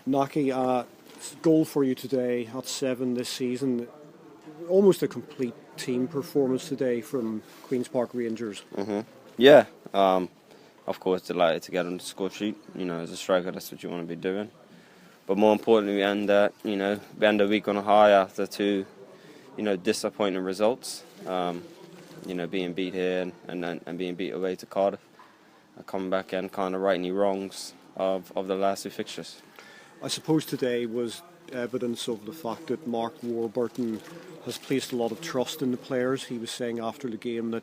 Nahki, goal for you today at 7 this season. Almost a complete team performance today from Queen's Park Rangers. Yeah, of course, delighted to get on the score sheet. As a striker, that's what you want to be doing. But more importantly, we end the week on a high after two, disappointing results. Being beat here and being beat away to Cardiff. Coming back and kind of righting the wrongs of the last two fixtures. I suppose today was evidence of the fact that Mark Warburton has placed a lot of trust in the players. He was saying after the game that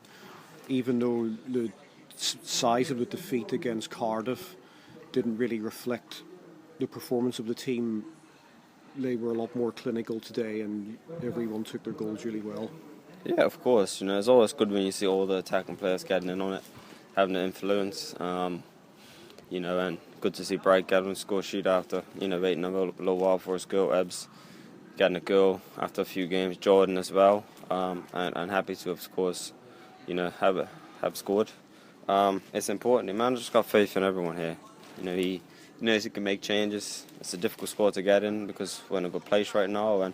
even though the size of the defeat against Cardiff didn't really reflect the performance of the team, they were a lot more clinical today and everyone took their goals really well. Yeah, of course. It's always good when you see all the attacking players getting in on it, having an influence. And good to see Bright getting a score sheet after, waiting a little while for his goal. Ebbs getting a goal after a few games. Jordan as well. And happy to, of course, have scored. It's important. The manager's got faith in everyone here. He knows he can make changes. It's a difficult sport to get in because we're in a good place right now. And,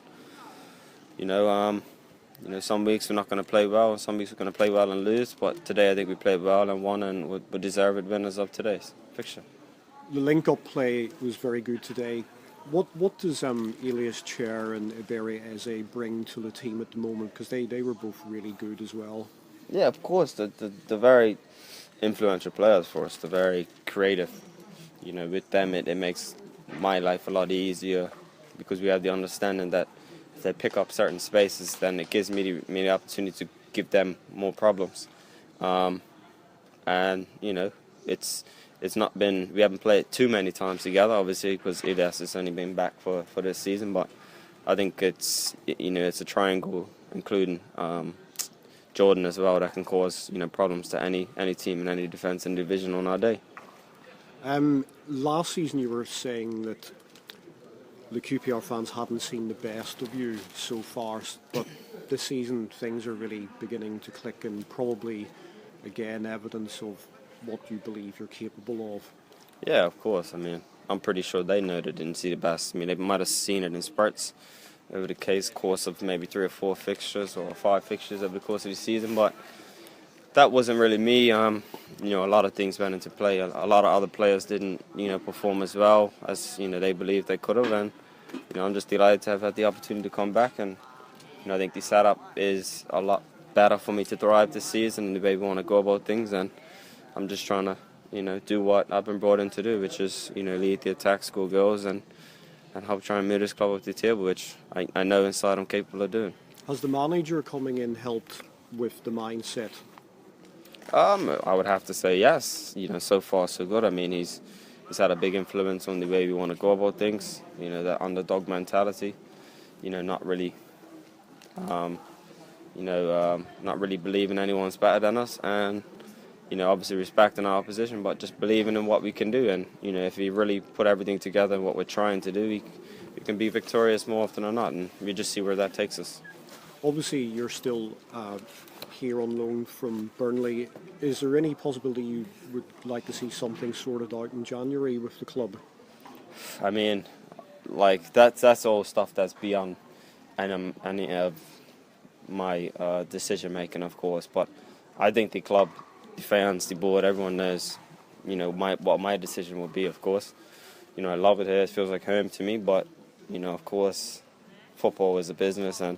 some weeks we're not going to play well, some weeks we're going to play well and lose. But today I think we played well and won and we're deserved winners of today's fixture. The link-up play was very good today. What does Elias Chair and Iberi Eze bring to the team at the moment? Because they were both really good as well. Yeah, of course. They're very influential players for us. They're very creative. With them it makes my life a lot easier because we have the understanding that if they pick up certain spaces, then it gives me the opportunity to give them more problems. It's not been, we haven't played too many times together, obviously, because Elias has only been back for this season. But I think it's a triangle, including Jordan as well, that can cause problems to any team in any defence in division on our day. Last season you were saying that the QPR fans hadn't seen the best of you so far, but this season things are really beginning to click and probably, again, evidence of what you believe you're capable of. Yeah, of course. I'm pretty sure they know they didn't see the best. They might have seen it in spurts over the course of maybe 3 or 4 fixtures or 5 fixtures over the course of the season, but that wasn't really me. A lot of things went into play. A lot of other players didn't, perform as well as, they believed they could have. And, I'm just delighted to have had the opportunity to come back. And, I think the setup is a lot better for me to thrive this season and the way we want to go about things. And I'm just trying to, do what I've been brought in to do, which is, lead the attack, score goals, and help try and move this club up the table, which I know inside I'm capable of doing. Has the manager coming in helped with the mindset? I would have to say yes. So far so good. He's had a big influence on the way we want to go about things. That underdog mentality. Not really, not really believing anyone's better than us, and obviously respecting our opposition, but just believing in what we can do. And if we really put everything together and what we're trying to do, we can be victorious more often than not, and we just see where that takes us. Obviously, you're still here on loan from Burnley. Is there any possibility you would like to see something sorted out in January with the club? That's all stuff that's beyond any of my decision making, of course. But I think the club, the fans, the board, everyone knows, what my decision will be. Of course, I love it here. It feels like home to me. But of course, football is a business and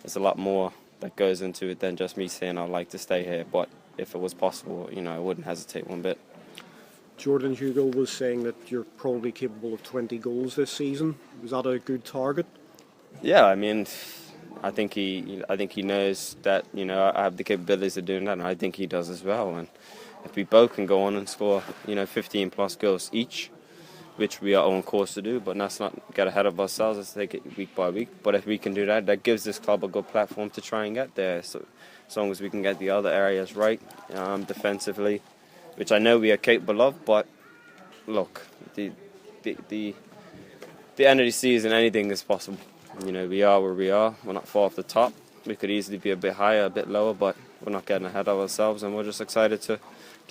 there's a lot more that goes into it than just me saying I'd like to stay here. But if it was possible, I wouldn't hesitate one bit. Jordan Hugo was saying that you're probably capable of 20 goals this season. Was that a good target? Yeah, I think he knows that I have the capabilities of doing that, and I think he does as well. And if we both can go on and score 15 plus goals each, which we are on course to do, but let's not get ahead of ourselves. Let's take it week by week. But if we can do that, that gives this club a good platform to try and get there. So as long as we can get the other areas right, defensively, which I know we are capable of. But look, the end of the season, anything is possible. We are where we are. We're not far off the top. We could easily be a bit higher, a bit lower, but we're not getting ahead of ourselves, and we're just excited to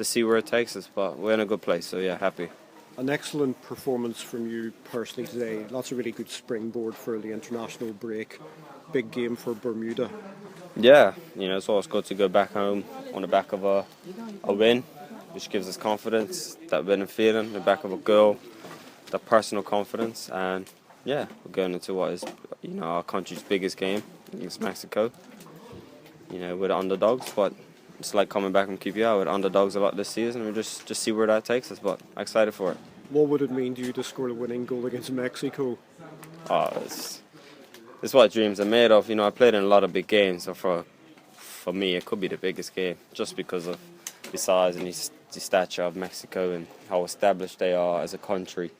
see where it takes us. But we're in a good place, so yeah, happy. An excellent performance from you personally today. That's a really good springboard for the international break. Big game for Bermuda. Yeah, it's always good to go back home on the back of a win, which gives us confidence, that winning feeling, the back of a goal, that personal confidence, and yeah, we're going into what is our country's biggest game against Mexico. We're the underdogs, but it's like coming back from QPR. We're the underdogs a lot this season. We just see where that takes us, but I'm excited for it. What would it mean to you to score the winning goal against Mexico? It's what dreams are made of. I played in a lot of big games, so for me, it could be the biggest game, just because of the size and the stature of Mexico and how established they are as a country.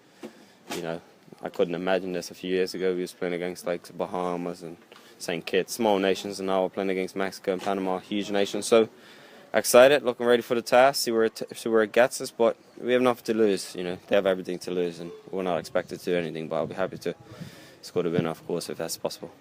I couldn't imagine this a few years ago. We was playing against like the Bahamas and St. Kitts, small nations, and now we're playing against Mexico and Panama, huge nations. So excited, looking ready for the task, see where it gets us. But we have nothing to lose. They have everything to lose, and we're not expected to do anything. But I'll be happy to score the win, of course, if that's possible.